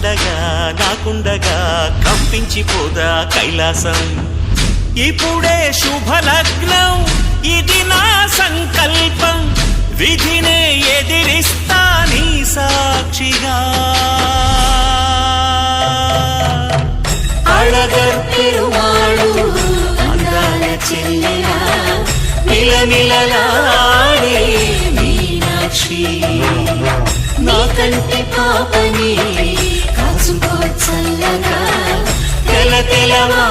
అండగా నాకుండగా కంపించిపోదా కైలాసం. ఇప్పుడే శుభలగ్నం, ఇది నా సంకల్పం, విధినే ఎదిరిస్తా నీ సాక్షిగా. అళగర్ పెరుమాళు అందాల చెల్లెలా మిలమిలలాడే మీనాక్షి, నా కంటి పాపని కాచుకో చల్లగా తెల తెలవా